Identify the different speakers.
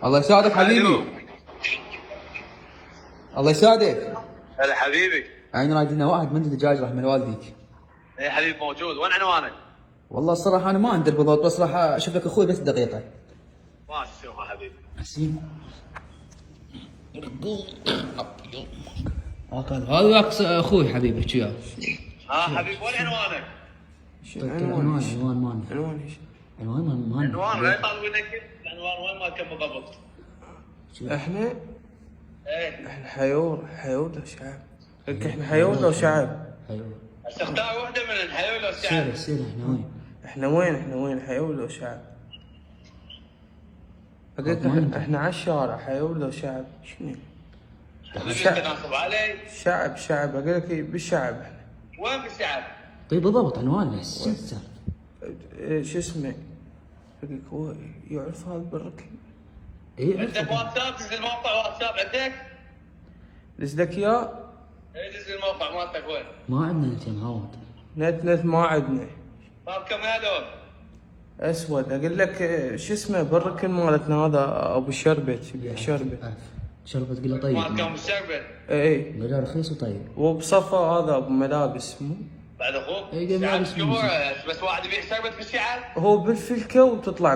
Speaker 1: الله يساعدك حبيبي. الله يساعدك.
Speaker 2: هلا حبيبي.
Speaker 1: عين رايد لنا واحد مندي دجاج راح من والديك.
Speaker 2: ايه حبيبي موجود، وين عنوانك؟
Speaker 1: والله الصراحه انا ما ادري بالضبط، بس راح اشوف لك اخوي بس دقيقه.
Speaker 2: ماشي شوفها حبيبي.
Speaker 1: حسين هذا اخوي حبيبي وياه.
Speaker 2: حبيبي وين عنوانك؟
Speaker 1: عنوان مالنا.
Speaker 3: عنوان ايش؟
Speaker 1: عنوان مالنا.
Speaker 2: عنوان لا يطال منك، العنوان وين ما كان بالضبط؟
Speaker 3: احنا
Speaker 2: ايه
Speaker 3: احنا حيول لو شعب. احنا حيول لو شعب.
Speaker 1: ايوه
Speaker 2: بس اختار واحدة من الحيوان لو
Speaker 1: سير
Speaker 2: الشعب.
Speaker 1: سير احنا وين؟
Speaker 3: احنا وين حيول لو شعب. قلت احنا على الشارع حيول لو شعب. شنو؟
Speaker 2: حبيبي انت ناصب علي؟
Speaker 3: شعب اقول لك بالشعب احنا.
Speaker 2: وين بالشعب؟
Speaker 1: طيب بالضبط عنواننا شو السالفه؟
Speaker 3: شو اسمه؟ اقول لك هو يعرف هذا بالركن.
Speaker 1: ايه
Speaker 2: عندك واتساب؟ تنزل موقع واتساب عندك؟
Speaker 3: لك اياه؟
Speaker 2: ايه تنزل الموقع مالتك وين؟
Speaker 1: ما عندنا نت يا مهاود.
Speaker 3: نت ما عندنا.
Speaker 2: طيب كم هذول؟
Speaker 3: اسود اقول لك شو اسمه بالركن مالتنا هذا ابو شربت يبيع شربت.
Speaker 1: شربت قله طيب.
Speaker 2: مال كم بالشربة؟
Speaker 3: اي
Speaker 1: قله رخيص وطيب.
Speaker 3: وبصفه هذا ابو ملابس مو
Speaker 2: بعد اخوك؟
Speaker 1: اي قبل
Speaker 2: شعب
Speaker 1: ملابس
Speaker 2: شهور بس واحد يبيع شربة بالشعب؟
Speaker 3: هو بالفلكه وتطلع